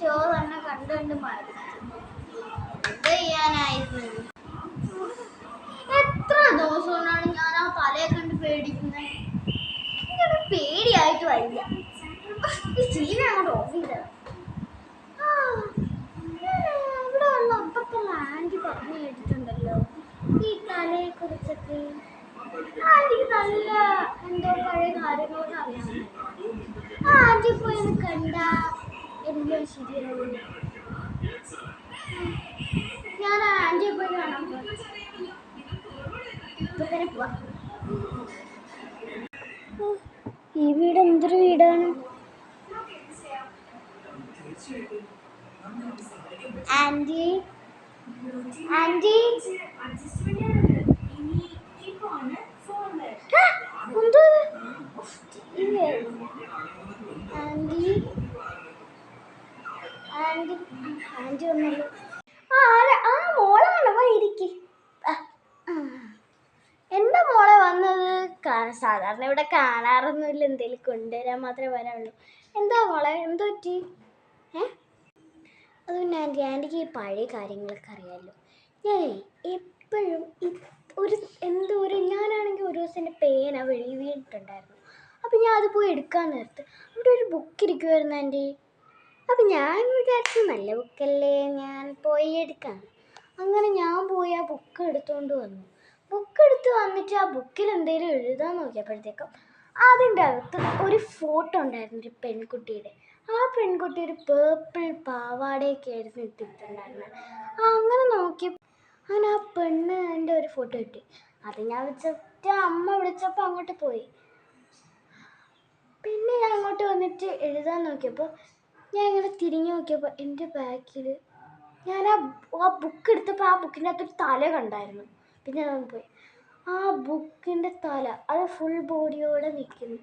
Show തന്നെ കണ്ടുകൊണ്ട് മടുത്തു. എന്ത് ചെയ്യാനായിരുന്നു? എത്ര ദിവസം കൊണ്ടാണ് ഞാൻ ആ തലയെ കണ്ട് പേടിക്കുന്നത്. എനിക്കത് പേടിയായിട്ട് വരില്ല. ഈ ടി വി അങ്ങോട്ട് ഓഫ് ചെയ്തത്. ഇവിടെ വന്ന അപ്പത്തുള്ള ആന്റി പറഞ്ഞു കേട്ടിട്ടുണ്ടല്ലോ ഈ തലയെ കുറിച്ചൊക്കെ. ആന്റിക്ക് നല്ല എന്തോ പഴയ കാര്യങ്ങളൊക്കെ അറിയാം. ആ ആന്റി പോയി ഒന്ന് കണ്ട എല്ലാം ശരിയാവും. ഞാൻ ആ ആന്റിയെ പോയി കാണാൻ പോകും. ഇപ്പൊ തന്നെ പോവാ. ഈ വീട് എന്തൊരു വീടാണ്. ആന്റി ആന്റി എന്തോ ആന്റി ആന്റി ആന്റി ഒന്നല്ലോ. ആ മോളാണ് ഇരിക്ക്. എന്താ മോളെ വന്നത്? സാധാരണ ഇവിടെ കാണാറൊന്നുമില്ല. എന്തെങ്കിലും കൊണ്ടുവരാൻ മാത്രമേ വരാറുള്ളൂ. എന്താ മോളെ, എന്തോ പറ്റി? അത് പിന്നെ ആൻറ്റിക്ക് ഈ പഴയ കാര്യങ്ങളൊക്കെ അറിയാമല്ലോ. ഞാനേ എപ്പോഴും ഞാനാണെങ്കിൽ ഒരു ദിവസം എൻ്റെ പേന വെളി വീണിട്ടുണ്ടായിരുന്നു. അപ്പം ഞാൻ അത് പോയി എടുക്കാൻ നേരത്ത് അവിടെ ഒരു ബുക്ക് ഇരിക്കുമായിരുന്നു ആൻറ്റി. അപ്പം ഞാൻ വിചാരിച്ചു നല്ല ബുക്കല്ലേ, ഞാൻ പോയി എടുക്കാം. അങ്ങനെ ഞാൻ പോയി ആ ബുക്ക് എടുത്തുകൊണ്ട് വന്നു. ബുക്ക് എടുത്ത് വന്നിട്ട് ആ ബുക്കിൽ എന്തെങ്കിലും എഴുതാൻ നോക്കിയപ്പോഴത്തേക്കും അതിൻ്റെ അകത്ത് ഒരു ഫോട്ടോ ഉണ്ടായിരുന്നു, ഒരു പെൺകുട്ടിയുടെ. ആ പെൺകുട്ടി ഒരു പേർപ്പിൾ പാവാടയൊക്കെ ആയിരുന്നു ഇട്ടിട്ടുണ്ടായിരുന്നത്. അങ്ങനെ അങ്ങനെ ആ പെണ്ണിൻ്റെ ഒരു ഫോട്ടോ കിട്ടി. അത് ഞാൻ വെച്ചിട്ട് അമ്മ വിളിച്ചപ്പോൾ അങ്ങോട്ട് പോയി. പിന്നെ ഞാൻ അങ്ങോട്ട് വന്നിട്ട് എഴുതാൻ നോക്കിയപ്പോൾ ഞാൻ ഇങ്ങനെ തിരിഞ്ഞു നോക്കിയപ്പോൾ എൻ്റെ ബാക്കിൽ ഞാൻ ആ ബുക്ക് എടുത്തപ്പോൾ ആ ബുക്കിൻ്റെ അകത്തൊരു തല കണ്ടായിരുന്നു. പിന്നെ ഞാൻ പോയി ആ ബുക്കിൻ്റെ തല അത് ഫുൾ ബോഡിയോടെ നിൽക്കുന്നു.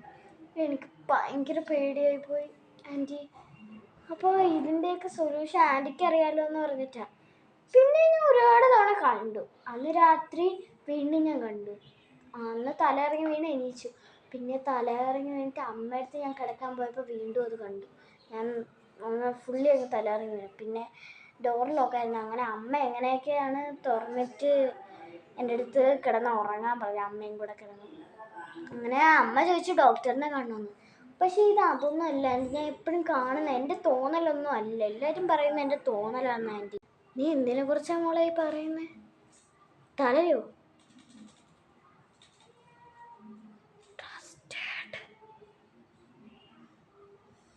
എനിക്ക് ഭയങ്കര പേടിയായി പോയി ആൻറ്റി. അപ്പോൾ ഇതിൻ്റെയൊക്കെ സൊല്യൂഷൻ ആൻറ്റിക്ക് അറിയാമല്ലോ എന്ന് പറഞ്ഞിട്ടാണ്. പിന്നെ ഞാൻ ഒരുപാട് തവണ കണ്ടു. അന്ന് രാത്രി വീണ്ടും ഞാൻ കണ്ടു. അന്ന് തല ഇറങ്ങി വീണ് എണീച്ചു. പിന്നെ തല ഇറങ്ങി വീണിട്ട് അമ്മയടുത്ത് ഞാൻ കിടക്കാൻ പോയപ്പോൾ വീണ്ടും അത് കണ്ടു. ഞാൻ ഫുള്ളി അങ്ങ് തല ഇറങ്ങി വീണു. പിന്നെ ഡോർ ലോക്കായിരുന്നു. അങ്ങനെ അമ്മ എങ്ങനെയൊക്കെയാണ് തുറന്നിട്ട് എൻ്റെ അടുത്ത് കിടന്ന് ഉറങ്ങാൻ പറഞ്ഞു. അമ്മയും കൂടെ കിടന്നു. അങ്ങനെ അമ്മ ചോദിച്ചു ഡോക്ടറിനെ കാണണമെന്ന്. പക്ഷേ അതൊന്നും അല്ല ആൻറ്റി, ഞാൻ എപ്പോഴും കാണുന്ന എൻ്റെ തോന്നലൊന്നും അല്ല. എല്ലാവരും പറയുന്നത് എൻ്റെ തോന്നലാണ് ആൻറ്റി. നീ എന്തിനെ കുറിച്ചാണ് മോളെ പറയുന്നത്? തലയോ?